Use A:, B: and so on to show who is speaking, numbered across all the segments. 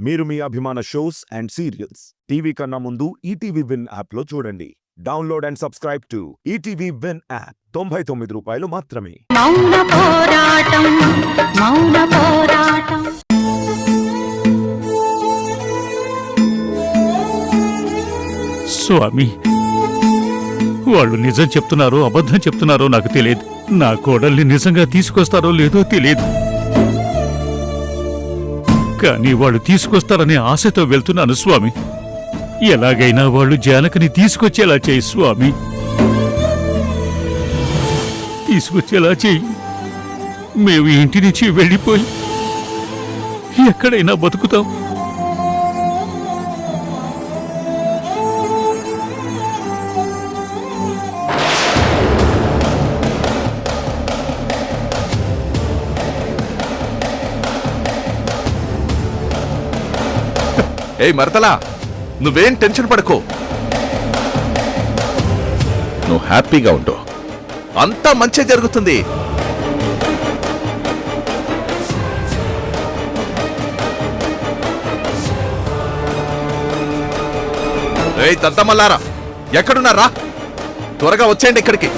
A: మీరు మీ అభిమాన shows and serials TV కన్నా ముందు ఈటీవీ విన్ యాప్లో చూడండి. Download and subscribe to ETV win app. 99 రూపాయలు మాత్రమే.
B: మౌన పోరాటం మౌన పోరాటం.
C: స్వామి, వాళ్ళు నిజం చెప్తున్నారో అబద్ధం చెప్తున్నారో నాకు తెలియదు. నా కోడల్ని నిజంగా తీసుకొస్తారో లేదో తెలియదు. కానీ వాళ్ళు తీసుకొస్తారనే ఆశతో వెళ్తున్నాను స్వామి. ఎలాగైనా వాళ్ళు జానకిని తీసుకొచ్చేలా చేయి స్వామి. తీసుకొచ్చేలా చేయి. మేము ఇంటి నుంచి వెళ్ళిపోయి ఎక్కడైనా బతుకుతాం.
D: ఏయ్ మరతలా, నువ్వేం టెన్షన్ పడకో. నువ్వు హ్యాపీగా ఉండు, అంతా మంచి జరుగుతుంది. ఏయ్ తంతమల్లారా, ఎక్కడున్నారా? త్వరగా వచ్చేయండి ఇక్కడికి.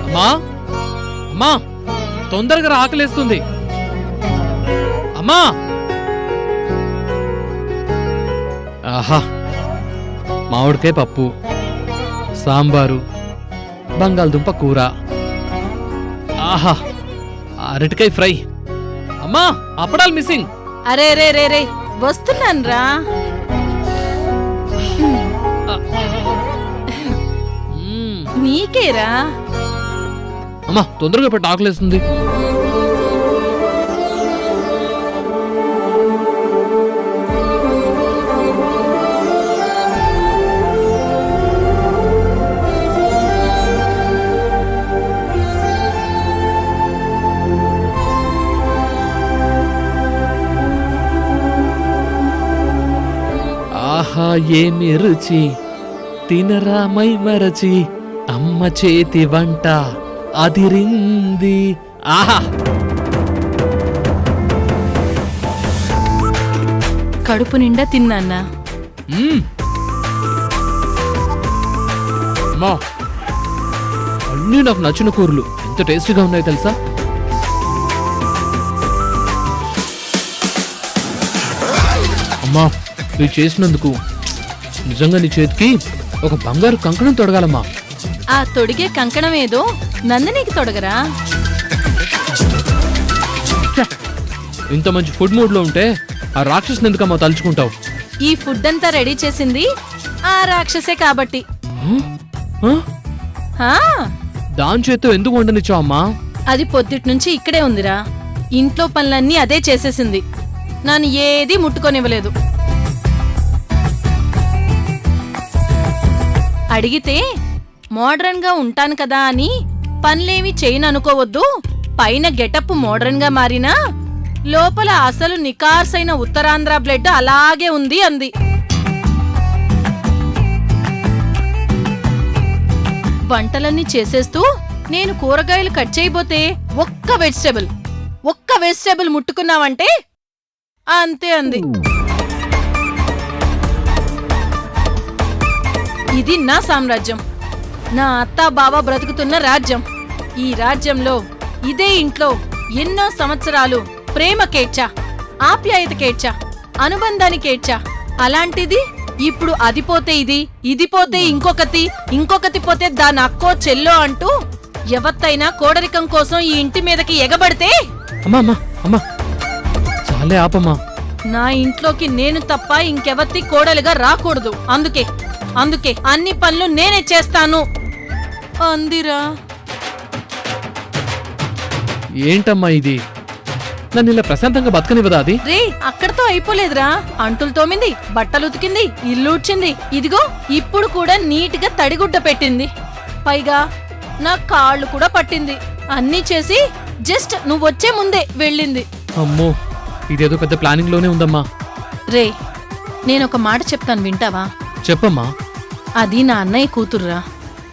E: అమ్మా అమ్మా, తొందరగా ఆకలేస్తుంది. అమ్మా, ఆహా, మామిడికాయ పప్పు, సాంబారు, బంగాళదుంప కూర, ఆహా, అరటికాయ ఫ్రై. అమ్మా, అప్పడాలు మిస్సింగ్.
F: అరే రే రే రే, వస్తున్నాను రా. నీకేరా.
E: అమ్మా, తొందరగా పెట్టి ఆకలేస్తుంది. ఆహా, ఏమి రుచి, తినరా మై మరచి, అమ్మ చేతి వంట అదిరింది. ఆహా,
F: కడుపు నిండా తిన్నాన్నా.
E: అమ్మా, అన్నీ నాకు నచ్చిన కూరలు ఎంత టేస్టీగా ఉన్నాయో తెలుసా? అమ్మా, నువ్వు చేసినందుకు నిజంగా నీ చేతికి ఒక బంగారు కంకణం తొడగాలమ్మా.
F: ఆ తొడిగే కంకణం ఏదో నందినికి తొడగరా.
E: ఇంత మంచి ఫుడ్ మూడ్ లో ఉంటే ఆ రాక్షసుని ఎందుకమ్మా తలుచుకుంటావు?
F: ఈ ఫుడ్ అంతా రెడీ చేసింది ఆ రాక్షసే కాబట్టి.
E: దాని చేత్తో ఎందుకు వండనిచ్చావు అమ్మా?
F: అది పొద్దుటి నుంచి ఇక్కడే ఉందిరా. ఇంట్లో పనులన్నీ అదే చేసేసింది. నన్ను ఏది ముట్టుకొనివ్వలేదు. అడిగితే మోడ్రన్ గా ఉంటాను కదా అని పనులేమి చేయను అనుకోవద్దు. పైన గెటప్ మోడ్రన్ గా మారినా లోపల అసలు నికార్సైన ఉత్తరాంధ్ర బ్లడ్ అలాగే ఉంది అంది. వంటలన్నీ చేసేస్తూ నేను కూరగాయలు కట్ చేయబోతే ఒక్క వెజిటేబుల్ ముట్టుకున్నావంటే అంతే అంది. ఇది నా సామ్రాజ్యం, నా అత్తా బావ బ్రతుకుతున్న రాజ్యం. ఈ రాజ్యంలో ఇదే ఇంట్లో ఎన్నో సంవత్సరాలు ప్రేమకేడ్చా, ఆప్యాయతకేడ్చా, అనుబంధానికేడ్చా. అలాంటిది ఇప్పుడు అది పోతే ఇది పోతే ఇంకొకతి పోతే దాని అక్కో చెల్లో అంటూ ఎవత్తైనా కోడరికం కోసం ఈ ఇంటి మీదకి ఎగబడితే
E: అమ్మా, చాలే ఆపమ్మా.
F: నా ఇంట్లోకి నేను తప్ప ఇంకెవత్తి కోడలుగా రాకూడదు. అందుకే అన్ని పనులు నేనే చేస్తాను అందిరా.
E: ఏంటమ్మా ఇది? నన్ను ఇలా ప్రశాంతంగా బతకనివ్వదా అది?
F: రే, అక్కడతో అయిపోలేదురా. అంటులు తోమింది, బట్టలు ఉతికింది, ఇల్లు ఉడ్చింది. ఇదిగో ఇప్పుడు కూడా నీట్ గా తడిగుడ్డ పెట్టింది. పైగా నా కాళ్ళు కూడా పట్టింది. అన్నీ చేసి జస్ట్ నువ్వు వచ్చే ముందే వెళ్ళింది.
E: అమ్మో, ఇదేదో పెద్ద ప్లానింగ్ లోనే ఉందమ్మా.
F: రే, నేనొక మాట చెప్తాను, వింటావా?
E: చెప్పమ్మా.
F: అది నా అన్నయ్య కూతురురా,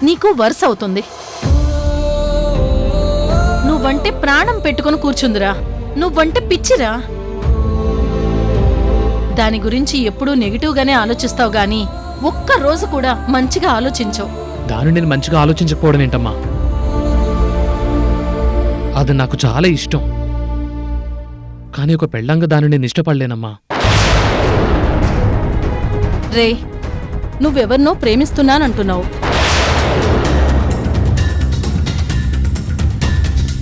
F: నీకు వరుస అవుతుంది. నువ్వంటే ప్రాణం పెట్టుకుని కూర్చుందిరా, నువ్వంటే పిచ్చిరా. దాని గురించి ఎప్పుడూ నెగిటివ్గానే ఆలోచిస్తావు గాని ఒక్క రోజు కూడా మంచిగా ఆలోచించవు.
E: దాన్ని నేను మంచిగా ఆలోచించకపోవడం ఏంటమ్మా? అది నాకు చాలా ఇష్టం, కానీ ఒక పెళ్ళంగా దాన్ని నేను ఇష్టపడలేనమ్మా.
F: రే, నువ్వెవరినో ప్రేమిస్తున్నానంటున్నావు,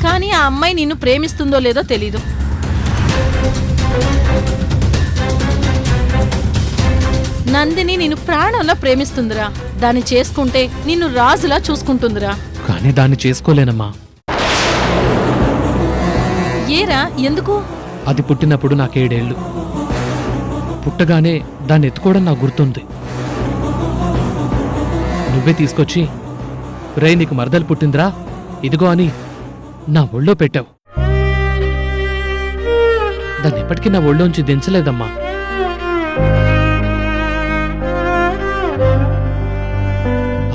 F: కానీ ఆ అమ్మాయి నిన్ను ప్రేమిస్తుందో లేదో తెలీదు. నందిని నిన్ను ప్రాణంలా ప్రేమిస్తుందిరా. దాన్ని చేసుకుంటే నిన్ను రాజులా చూసుకుంటుందిరా.
E: కానీ దాన్ని చేసుకోలేనమ్మా.
F: ఏరా, ఎందుకు?
E: అది పుట్టినప్పుడు నాకు 7 ఏళ్ళు. పుట్టగానే దాన్ని ఎత్తుకోవడం నాకు గుర్తుంది. నువ్వే తీసుకొచ్చి, రే నీకు మరదలు పుట్టిందిరా ఇదిగో అని నా ఒళ్ళో పెట్టావు. దాన్ని ఎప్పటికీ నా ఒళ్ళోంచి దించలేదమ్మా.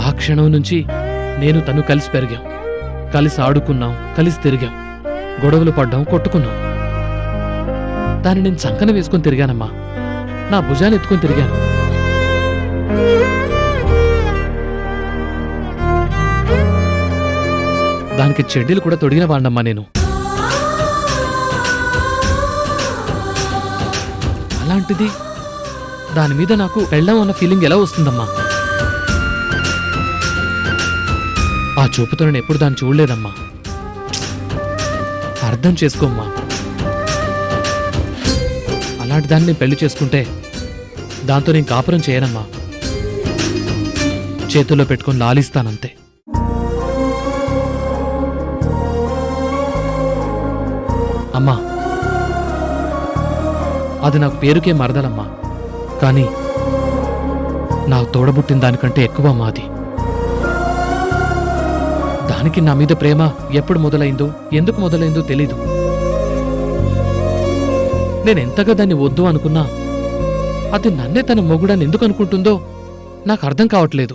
E: ఆ క్షణం నుంచి నేను తను కలిసి పెరిగాం, కలిసి ఆడుకున్నాం, కలిసి తిరిగాం, గొడవలు పడ్డాం, కొట్టుకున్నాం. దాన్ని నేను చంకన వేసుకుని తిరిగానమ్మా, నా భుజాన్ని ఎత్తుకుని తిరిగాను. దానికి చెడ్డీలు కూడా తొడిగిన వాడినమ్మా నేను. అలాంటిది దాని మీద నాకు పెళ్ళాం అన్న ఫీలింగ్ ఎలా వస్తుందమ్మా? ఆ చూపుతో నేను ఎప్పుడు దాన్ని చూడలేదమ్మా. అర్థం చేసుకోమ్మా. అలాంటి దాన్ని నేను పెళ్లి చేసుకుంటే దాంతో నేను కాపురం చేయనమ్మా. చేతుల్లో పెట్టుకొని లాలిస్తానంతే. అమ్మా, అది నాకు పేరుకే మరదలమ్మా, కానీ నాకు తోడబుట్టిన దానికంటే ఎక్కువ అమ్మా అది. దానికి నా మీద ప్రేమ ఎప్పుడు మొదలైందో, ఎందుకు మొదలైందో తెలీదు. నేనెంతగా దాన్ని వద్దు అనుకున్నా అది నన్నే తన మొగుడని ఎందుకు అనుకుంటుందో నాకు అర్థం కావట్లేదు.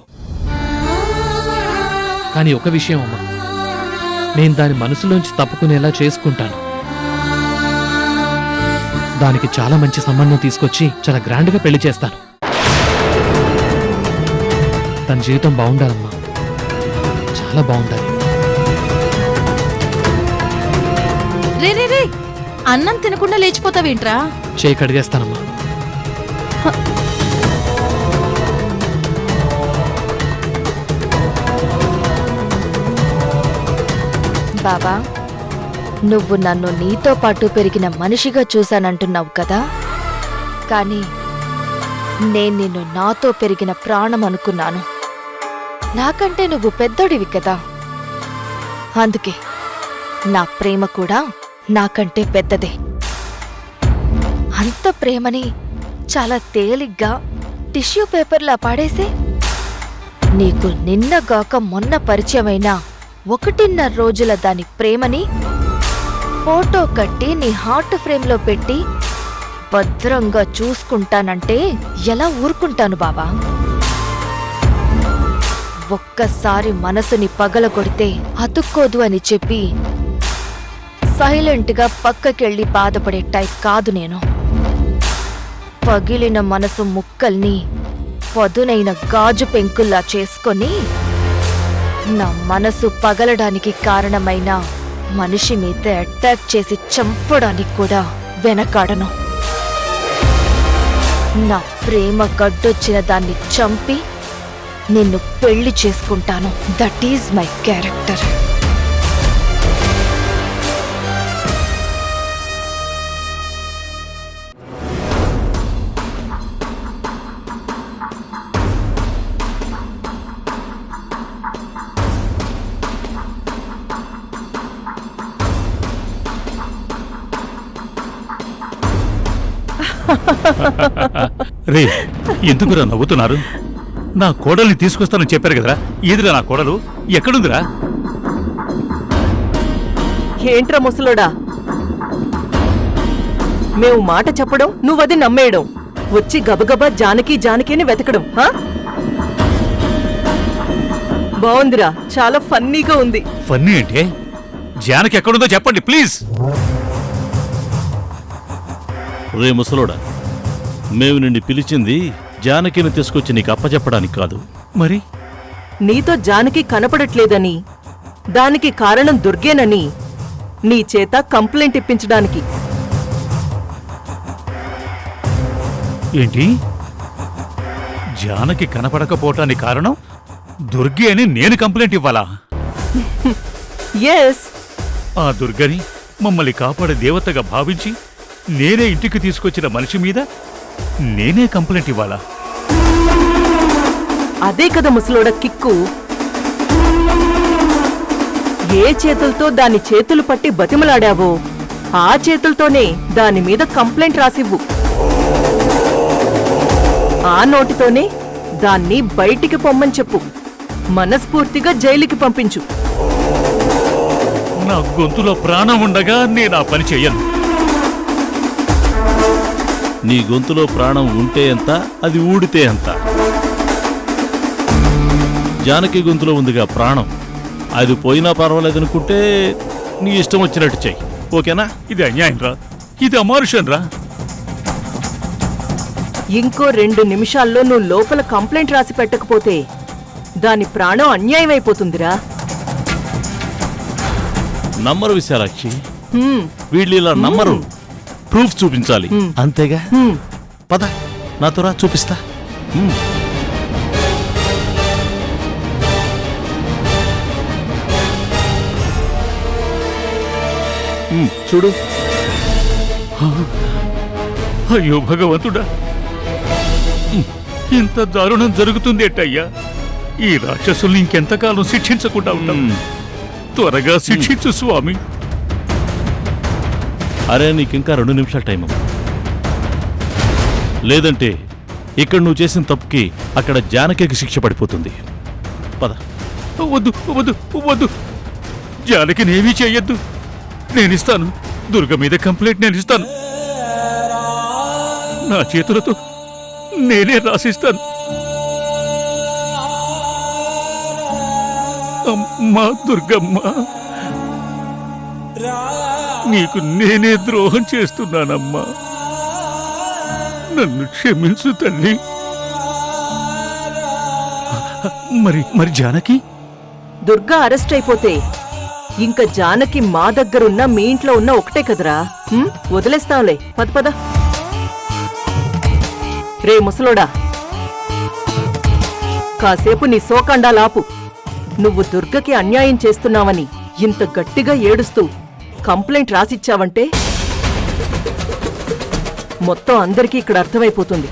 E: కానీ ఒక విషయం అమ్మా, నేను దాని మనసులోంచి తప్పుకునేలా చేసుకుంటాను. దానికి చాలా మంచి సంబంధం తీసుకొచ్చి చాలా గ్రాండ్గా పెళ్లి చేస్తాను. తన జీవితం బాగుండాలమ్మా, చాలా బాగుండాలి.
F: రే రే రే, అన్నం తినకుండా లేచిపోతావేంట్రా?
E: చేయి కడిగేస్తానమ్మా.
G: బాబా, నువ్వు నన్ను నీతో పాటు పెరిగిన మనిషిగా చూశానంటున్నావు కదా, కానీ నేను నిన్ను నాతో పెరిగిన ప్రాణం అనుకున్నాను. నాకంటే నువ్వు పెద్దోడివి కదా, అందుకే నా ప్రేమ కూడా నాకంటే పెద్దదే. అంత ప్రేమని చాలా తేలిగ్గా టిష్యూ పేపర్లా పాడేసే నీకు నిన్నగాక మొన్న పరిచయమైన 1.5 రోజుల దాని ప్రేమని ఫోటో కట్టి నీ హార్ట్ ఫ్రేమ్లో పెట్టి భద్రంగా చూసుకుంటానంటే ఎలా ఊరుకుంటాను బాబా? ఒక్కసారి మనసుని పగలగొడితే అతుక్కోదు అని చెప్పి సైలెంట్గా పక్కకెళ్ళి బాధపడే టైప్ కాదు నేను. పగిలిన మనసు ముక్కల్ని పదునైన గాజు పెంకుల్లా చేసుకొని నా మనసు పగలడానికి కారణమైన మనిషి మీద అటాక్ చేసి చంపడానికి కూడా వెనకాడను. నా ప్రేమ గడ్డొచ్చిన దాన్ని చంపి నిన్ను పెళ్లి చేసుకుంటాను. That is my character.
C: రే, ఎందుకురా నవ్వుతున్నారు? నా కోడల్ని తీసుకొస్తానని చెప్పారు కదరా, ఏదిరా నా కోడలు? ఎక్కడుందిరా?
H: ఏంట్రా ముసలోడా, మేము మాట చెప్పడం నువ్వది నమ్మేయడం, వచ్చి గబగబా జానకి జానకిని వెతకడం. బాగుందిరా, చాలా ఫన్నీగా ఉంది.
C: ఫన్నీ అంటే జానకి ఎక్కడుందో చెప్పండి ప్లీజ్.
I: రే ముసలోడా, మేము నిన్ను పిలిచింది జానకిని తీసుకొచ్చి నీకు అప్పచెప్పడానికి కాదు.
C: మరి
H: నీతో జానకి కనపడట్లేదని, దానికి కారణం దుర్గేనని నీ చేత కంప్లైంట్ ఇప్పించడానికి.
C: ఏంటి? జానకి కనపడకపోవటానికి కారణం దుర్గి అని నేను కంప్లైంట్ ఇవ్వాలా?
H: ఎస్,
C: ఆ దుర్గని మమ్మల్ని కాపాడే దేవతగా భావించి నేనే ఇంటికి తీసుకొచ్చిన మనిషి మీద నేనే కంప్లైంట్ ఇవ్వాలా?
H: అదే కదా ముసలోడ కిక్కు. ఏ చేతులతో దాని చేతులు పట్టి బతిమలాడావో ఆ చేతులతోనే దాని మీద కంప్లైంట్ రాసివ్వు. ఆ నోటితోనే దాన్ని బయటికి పొమ్మని చెప్పు. మనస్ఫూర్తిగా జైలుకి పంపించు.
C: నా గొంతులో ప్రాణం ఉండగా నేను ఆ పని చెయ్యను.
I: నీ గొంతులో ప్రాణం ఉంటే ఎంత, అది ఊడితే ఎంత. జానకి గొంతులో ఉందిగా ప్రాణం, అది పోయినా పర్వాలేదనుకుంటే నీ ఇష్టం వచ్చినట్టు చెయ్యి. ఓకేనా?
C: ఇది అన్యాయం రా, ఇది అమానుషం రా.
H: ఇంకో 2 నిమిషాల్లో నువ్వు లోపల కంప్లైంట్ రాసి పెట్టకపోతే దాని ప్రాణం అన్యాయమైపోతుందిరా.
I: నమ్మరు విశాలాక్షి,
H: హ్మ్,
I: వీళ్ళు ఇలా నమ్మరు. ప్రూఫ్ చూపించాలి, అంతేగా.
H: హ్మ్.
I: పద నాతో రా, చూపిస్తా. చూడు.
C: అయ్యో భగవంతుడా, ఇంత దారుణం జరుగుతుంది ఎట్టయ్యా? ఈ రాక్షసుల్ని ఇంకెంతకాలం శిక్షించకుండా ఉంటాం? త్వరగా శిక్షించు స్వామి.
I: అరే, నీకింకా 2 నిమిషాల టైం. లేదంటే ఇక్కడ నువ్వు చేసిన తప్పుకి అక్కడ జానకికి శిక్ష పడిపోతుంది. పద.
C: వద్దు వద్దు వద్దు, జానకి నేమీ చెయ్యొద్దు. నేనిస్తాను, దుర్గ మీద కంప్లైంట్ నేనిస్తాను. నా చేతులతో నేనే రాసిస్తాను. అమ్మా దుర్గమ్మ, నీకు నేనే ద్రోహం చేస్తున్నానమ్మా. నన్ను క్షమించు తల్లి. మరి జానకి?
H: దుర్గా అరెస్ట్ అయిపోతే ఇంకా జానకి మా దగ్గరున్న మీ ఇంట్లో ఉన్న ఒకటే కదరా. హ్మ్, వదిలేస్తాంలే. పద పద. రే ముసలోడా, కాసేపు నీ శోకండాలాపు. నువ్వు దుర్గకి అన్యాయం చేస్తున్నావని ఇంత గట్టిగా ఏడుస్తూ కంప్లైంట్ రాసిచ్చావంటే మొత్తం అందరికీ ఇక్కడ అర్థమైపోతుంది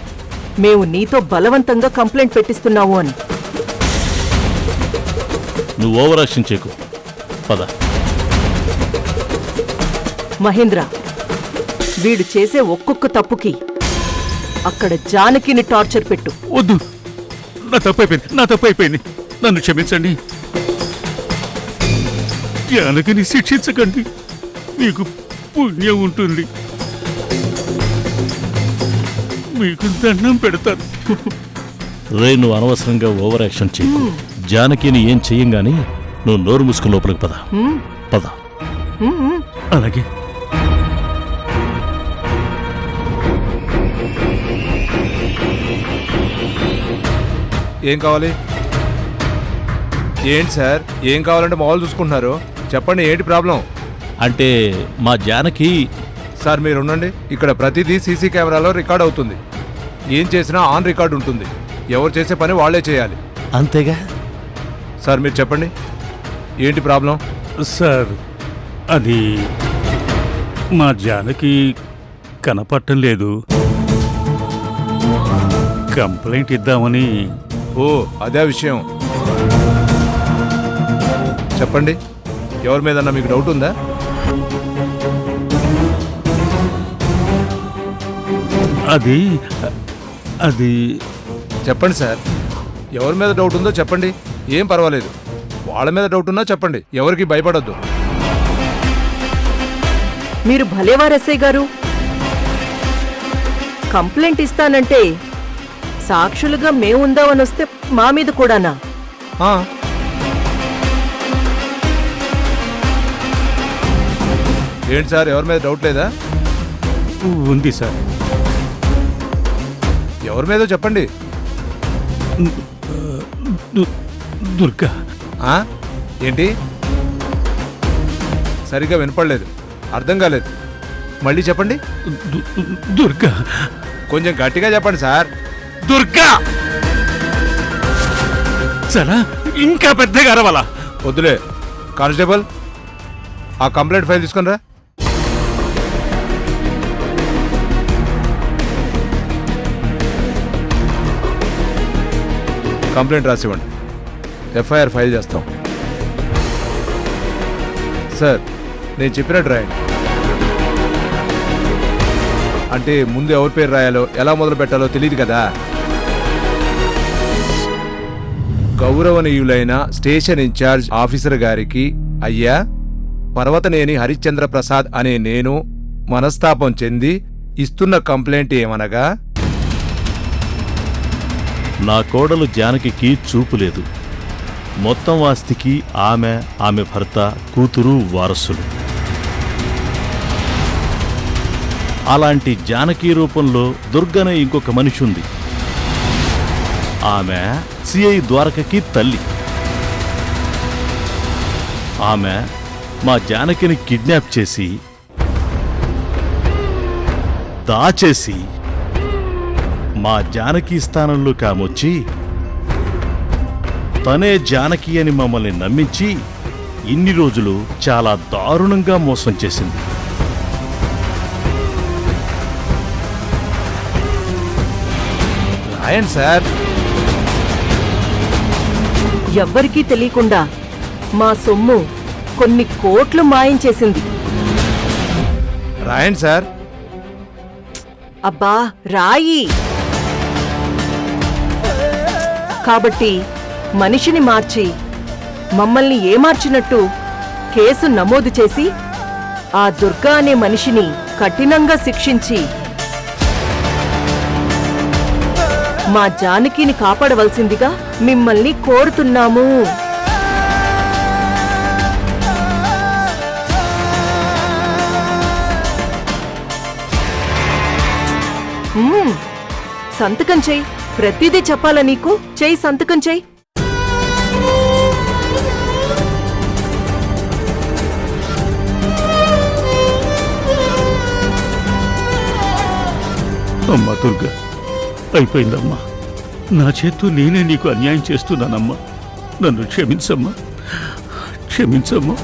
H: మేము నీతో బలవంతంగా కంప్లైంట్ పెట్టిస్తున్నావు అని.
I: నువ్వు ఓవర్ యాక్షన్ చేయకు. పద.
H: మహేంద్ర, వీడు చేసే ఒక్కొక్క తప్పుకి అక్కడ జానకిని టార్చర్ పెట్టు.
C: వద్దు, నా తప్పైపోయింది. నన్ను క్షమించండి. జానకిని శిక్షించకండి, మీకు పుణ్యం ఉంటుంది. మీకు దండం పెడతాను.
I: రే, నువ్వు అనవసరంగా ఓవర్ యాక్షన్ చేయకు. జానకిని ఏం చెయ్యంగాని నువ్వు నోరు మూసుకుని లోపలికి పద. పద.
C: అలాగే.
J: ఏం కావాలి? ఏంటి సార్, ఏం కావాలంటే మామూలు చూసుకుంటున్నారు? చెప్పండి, ఏంటి ప్రాబ్లం?
I: అంటే మా జానకి.
J: సార్ మీరు ఉండండి, ఇక్కడ ప్రతిదీ సీసీ కెమెరాలో రికార్డ్ అవుతుంది. ఏం చేసినా ఆన్ రికార్డ్ ఉంటుంది. ఎవరు చేసే పని వాళ్లే చేయాలి.
I: అంతేగా?
J: సార్ మీరు చెప్పండి, ఏంటి ప్రాబ్లం?
C: సార్, అది మా జానకి కనపడటం లేదు. కంప్లైంట్ ఇద్దామని.
J: ఓ, అదే విషయం. చెప్పండి, ఎవరి మీదన్నా మీకు డౌట్ ఉందా?
C: అది
J: చెప్పండి సార్, ఎవరి మీద డౌట్ ఉందో చెప్పండి, ఏం పర్వాలేదు. వాళ్ళ మీద డౌట్ ఉన్నా చెప్పండి, ఎవరికి భయపడొద్దు.
H: మీరు భలేవారెస్ఐ గారు. కంప్లైంట్ ఇస్తానంటే సాక్షులుగా మేముందామని వస్తే మా మీద కూడానా?
J: ఆ, ఏంటి సార్, ఎవరి మీద డౌట్ లేదా?
C: ఉంది సార్.
J: ఎవరి మీదో చెప్పండి.
C: దుర్గా.
J: ఆ? ఏంటి? సరిగ్గా వినపడలేదు, అర్థం కాలేదు. మళ్ళీ చెప్పండి.
C: దుర్గా.
J: కొంచెం గట్టిగా చెప్పండి సార్.
C: దుర్గా. సరే, ఇంకా పెద్దగా అరవాలా?
J: వద్దులే. కానిస్టేబుల్, ఆ కంప్లైంట్ ఫైల్ తీసుకుని రా. కంప్లైంట్ రాసివ్వండి, ఎఫ్ఐఆర్ ఫైల్ చేస్తాం. సార్, నేను చెప్పినట్టు రాయండి. అంటే ముందు ఎవరి పేరు రాయాలో ఎలా మొదలు పెట్టాలో తెలియదు కదా. గౌరవనీయులైన స్టేషన్ ఇన్ఛార్జ్ ఆఫీసర్ గారికి, అయ్యా పర్వతనేని హరిశ్చంద్ర ప్రసాద్ అనే నేను మనస్తాపం చెంది ఇస్తున్న కంప్లైంట్ ఏమనగా,
I: నా కోడలు జానకికి చూపు లేదు. మొత్తం ఆస్తికి ఆమె భర్త, కూతురు వారసులు. అలాంటి జానకి రూపంలో దుర్గనే ఇంకొక మనిషి ఉంది. ఆమె సిఐ ద్వారకకి తల్లి. ఆమె మా జానకిని కిడ్నాప్ చేసి దాచేసి మా జానకి స్థానంలో కామొచ్చి తనే జానకి అని మమ్మల్ని నమ్మించి ఇన్ని రోజులు చాలా దారుణంగా మోసం చేసింది.
J: రాయండి సార్.
H: ఎవ్వరికీ తెలియకుండా మా సొమ్ము కొన్ని కోట్లు మాయం చేసింది.
J: రాయండి సార్.
H: అబ్బా రాయి. కాబట్టి మనిషిని మార్చి మమ్మల్ని ఏమార్చినట్టు కేసు నమోదు చేసి ఆ దుర్గా అనే మనిషిని కఠినంగా శిక్షించి మా జానకిని కాపాడవలసిందిగా మిమ్మల్ని కోరుతున్నాము. సంతకం చెయ్యి. ప్రతిదీ చెప్పాలా నీకు? చెయ్యి, సంతకం చెయ్యి.
C: అమ్మా దుర్గా, అయిపోయిందమ్మా. నా చేత్తో నేనే నీకు అన్యాయం చేస్తున్నానమ్మా. నన్ను క్షమించమ్మా, క్షమించమ్మా.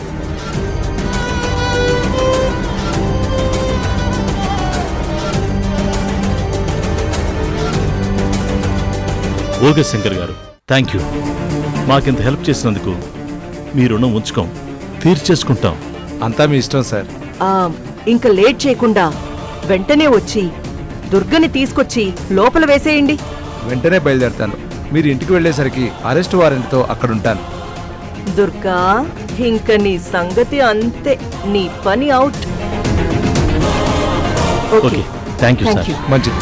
I: ఓకే శంకర్ గారు, థ్యాంక్ యూ. మాకింత హెల్ప్ చేసినందుకు మీ రుణం ఉంచుకోం, తీర్చేసుకుంటాం.
J: అంతా మీ ఇష్టం సార్.
H: ఇంకా లేట్ చేయకుండా వెంటనే వచ్చి దుర్గని తీసుకొచ్చి లోపల వేసేయండి.
J: వెంటనే బయలుదేరుతాను. మీరు ఇంటికి వెళ్ళేసరికి అరెస్ట్ వారెంట్తో అక్కడుంటాను.
H: దుర్గా, ఇంక నీ సంగతి అంతే. నీ పని out.
I: Okay, thank you sir.
J: మంచిది.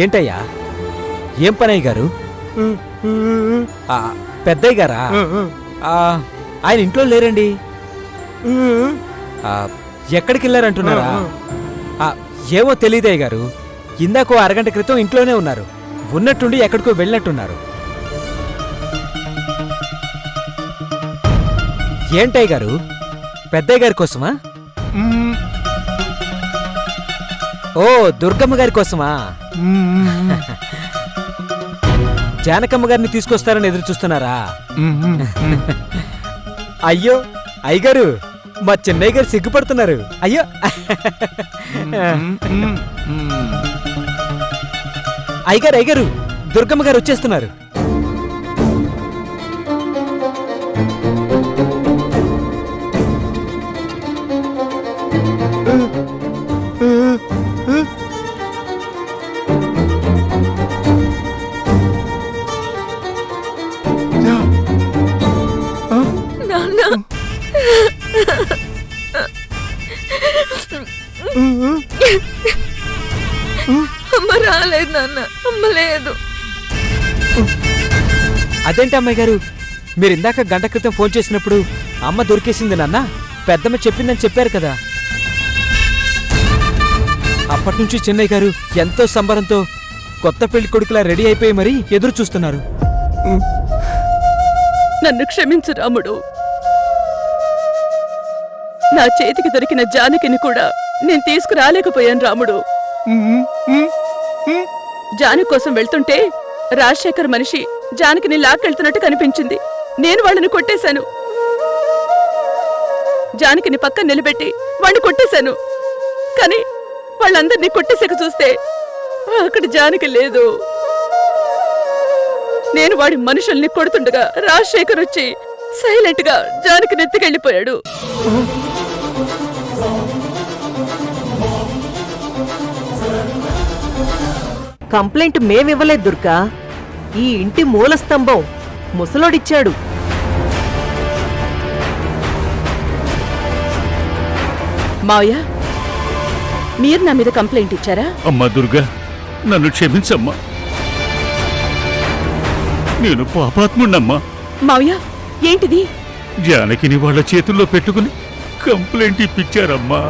K: ఏంటయ్యా, ఏం పనయ్య గారు? పెద్దయ్య గారా? ఆయన ఇంట్లో లేరండి. ఎక్కడికి వెళ్ళారంటున్నారా? ఏమో తెలియదయ్య గారు. ఇందాక అరగంట క్రితం ఇంట్లోనే ఉన్నారు. ఉన్నట్టుండి ఎక్కడికో వెళ్ళినట్టున్నారు. ఏంటయ్య గారు, పెద్దయ్య గారి కోసమా? ఓ, దుర్గమ్మ గారి కోసమా? జానకమ్మ గారిని తీసుకొస్తారని ఎదురు చూస్తున్నారా? అయ్యో అయ్యగారు, మా చెన్నయ్య గారు సిగ్గుపడుతున్నారు. అయ్యో అయ్యగారు, అయ్యగారు, దుర్గమ్మ గారు వచ్చేస్తున్నారు.
G: రాలేదు నాన్న, అమ్మ లేదు.
K: అదేంటి అమ్మాయి గారు, మీరు ఇందాక గంట క్రితం ఫోన్ చేసినప్పుడు అమ్మ దొరికేసింది నాన్న, పెద్దమ్మ చెప్పిందని చెప్పారు కదా. అప్పటి నుంచి చెన్నై గారు ఎంతో సంబరంతో కొత్త పెళ్లి కొడుకులా రెడీ అయిపోయి మరీ ఎదురు చూస్తున్నారు.
G: నన్ను క్షమించు రాముడు. నా చేతికి దొరికిన జానకిని కూడా నేను తీసుకురాలేకపోయాను రాముడు. జానకి కోసం వెళ్తుంటే రాజశేఖర్ మనిషి జానకిని లాక్కెళ్తున్నట్టు కనిపించింది. నేను వాళ్ళని కొట్టేశాను. జానకిని పక్కన నిలబెట్టి వాణ్ణి కొట్టేశాను. కానీ వాళ్ళందరినీ కొట్టేసాక చూస్తే అక్కడ జానకి లేదు. నేను వాడి మనుషుల్ని కొడుతుండగా రాజశేఖర్ వచ్చి సైలెంట్ గా జానకిని ఎత్తుకెళ్ళిపోయాడు.
H: కంప్లైంట్ మేమివ్వలేదు దుర్గా, ఈ ఇంటి మూల స్తంభం ముసలోడిచ్చాడు.
G: మావయ్య, మీరు నా మీద కంప్లైంట్ ఇచ్చారా?
C: అమ్మా దుర్గా, నన్ను క్షమించమ్మా. నేను పాపాత్ముణ్ణమ్మా.
G: మావయ్య, ఏంటిది?
C: జానకిని వాళ్ళ చేతుల్లో పెట్టుకుని కంప్లైంట్ ఇప్పించారమ్మా.